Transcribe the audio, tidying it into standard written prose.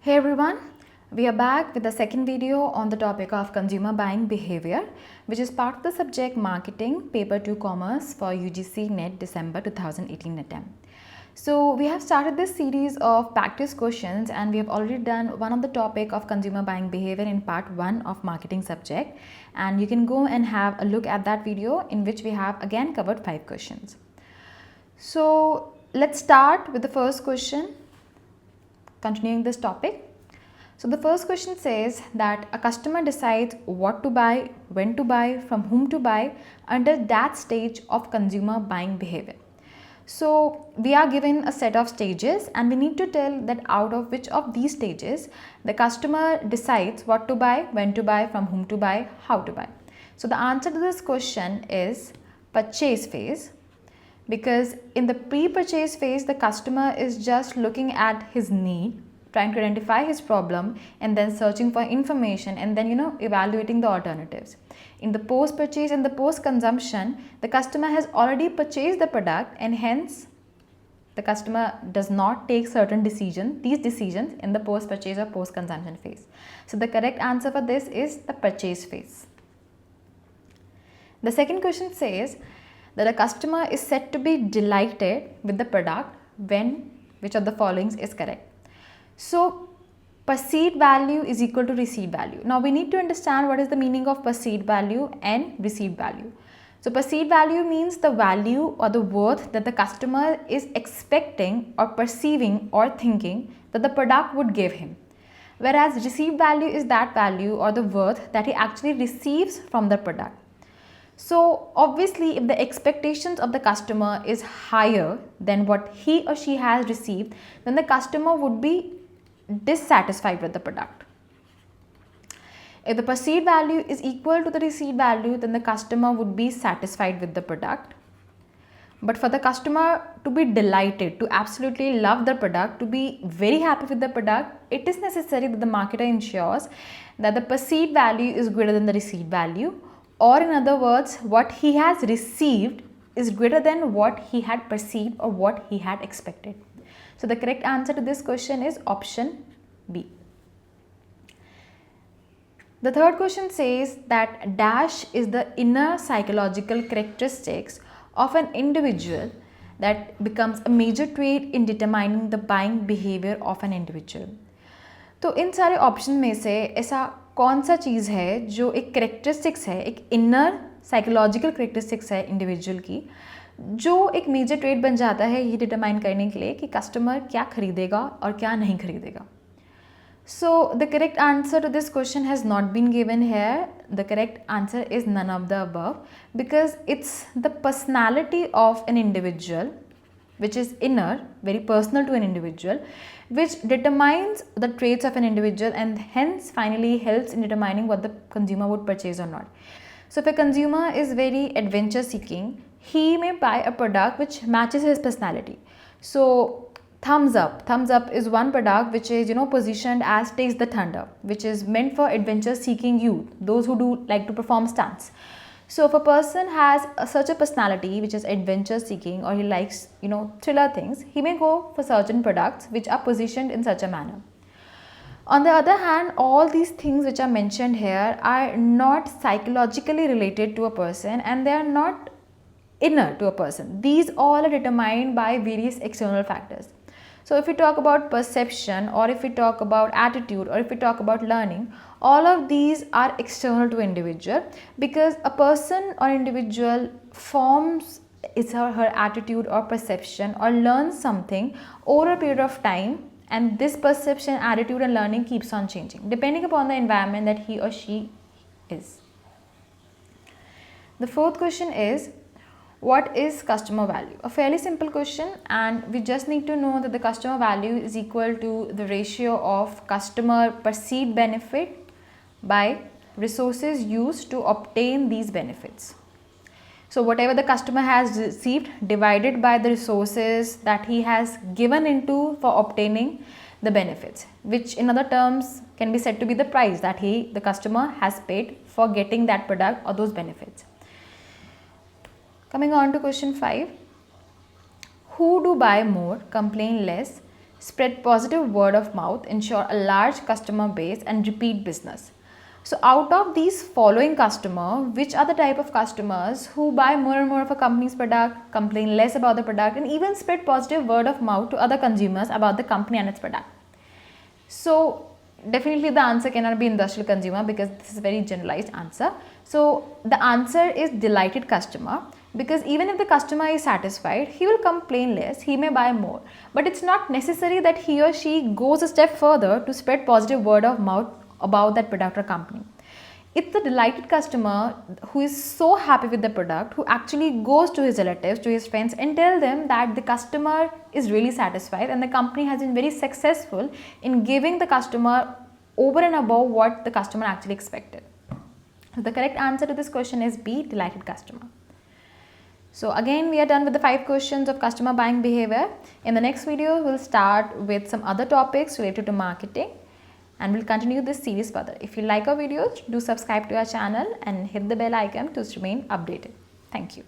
Hey everyone, we are back with the second video on the topic of consumer buying behavior, which is part of the subject Marketing Paper 2 Commerce for UGC NET December 2018 attempt. So we have started this series of practice questions and we have already done one of the topic of consumer buying behavior in part 1 of marketing subject, and you can go and have a look at that video in which we have again covered 5 questions. So let's start with the first question. Continuing this topic. So the first question says that a customer decides what to buy, when to buy, from whom to buy under that stage of consumer buying behavior. So we are given a set of stages and we need to tell that out of which of these stages the customer decides what to buy, when to buy, from whom to buy, how to buy. So the answer to this question is purchase phase. Because in the pre-purchase phase, the customer is just looking at his need, trying to identify his problem, and then searching for information, and then evaluating the alternatives. In the post-purchase and the post-consumption, the customer has already purchased the product, and hence the customer does not take these decisions in the post-purchase or post-consumption phase. So the correct answer for this is the purchase phase. The second question says that a customer is said to be delighted with the product when which of the following is correct. So perceived value is equal to received value. Now we need to understand what is the meaning of perceived value and received value. So perceived value means the value or the worth that the customer is expecting or perceiving or thinking that the product would give him. Whereas received value is that value or the worth that he actually receives from the product. So obviously if the expectations of the customer is higher than what he or she has received, then the customer would be dissatisfied with the product. If the perceived value is equal to the received value, then the customer would be satisfied with the product. But for the customer to be delighted, to absolutely love the product, to be very happy with the product, it is necessary that the marketer ensures that the perceived value is greater than the received value. Or in other words, what he has received is greater than what he had perceived or what he had expected. So the correct answer to this question is option B. The third question says that dash is the inner psychological characteristics of an individual that becomes a major trait in determining the buying behavior of an individual. तो इन सारे option में से ऐसा कौन सा चीज़ है जो एक करेक्टरिस्टिक्स है, एक इनर साइकोलॉजिकल करेक्टरिस्टिक्स है इंडिविजुअल की, जो एक मेजर ट्रेड बन जाता है ये डिटरमाइन करने के लिए कि कस्टमर क्या खरीदेगा और क्या नहीं खरीदेगा. So the correct answer to this question has not been given here. The correct answer is none of the above, because it's the personality of an individual which is inner, very personal to an individual, which determines the traits of an individual and hence finally helps in determining what the consumer would purchase or not. So if a consumer is very adventure seeking, he may buy a product which matches his personality. So Thumbs Up is one product which is positioned as Taste the Thunder, which is meant for adventure seeking youth, those who do like to perform stunts. So if a person has such a personality which is adventure seeking, or he likes thriller things, he may go for certain products which are positioned in such a manner. On the other hand, all these things which are mentioned here are not psychologically related to a person and they are not inner to a person. These all are determined by various external factors. So if we talk about perception, or if we talk about attitude, or if we talk about learning, all of these are external to individual, because a person or individual forms his or her attitude or perception or learns something over a period of time, and this perception, attitude and learning keeps on changing depending upon the environment that he or she is. The fourth question is, what is customer value? A fairly simple question, and we just need to know that the customer value is equal to the ratio of customer perceived benefit by resources used to obtain these benefits. So whatever the customer has received divided by the resources that he has given into for obtaining the benefits, which in other terms can be said to be the price that the customer has paid for getting that product or those benefits. Coming on to question 5. Who do buy more, complain less, spread positive word of mouth, ensure a large customer base, and repeat business. So out of these following customer, which are the type of customers who buy more and more of a company's product, complain less about the product, and even spread positive word of mouth to other consumers about the company and its product? So definitely the answer cannot be industrial consumer because this is a very generalized answer. So the answer is delighted customer, because even if the customer is satisfied, he will complain less, he may buy more. But it's not necessary that he or she goes a step further to spread positive word of mouth about that product or company. It's the delighted customer who is so happy with the product, who actually goes to his relatives, to his friends, and tell them that the customer is really satisfied and the company has been very successful in giving the customer over and above what the customer actually expected. So the correct answer to this question is B, delighted customer. So again, we are done with the 5 questions of customer buying behavior. In the next video, we'll start with some other topics related to marketing, and we'll continue this series further. If you like our videos, do subscribe to our channel and hit the bell icon to remain updated. Thank you.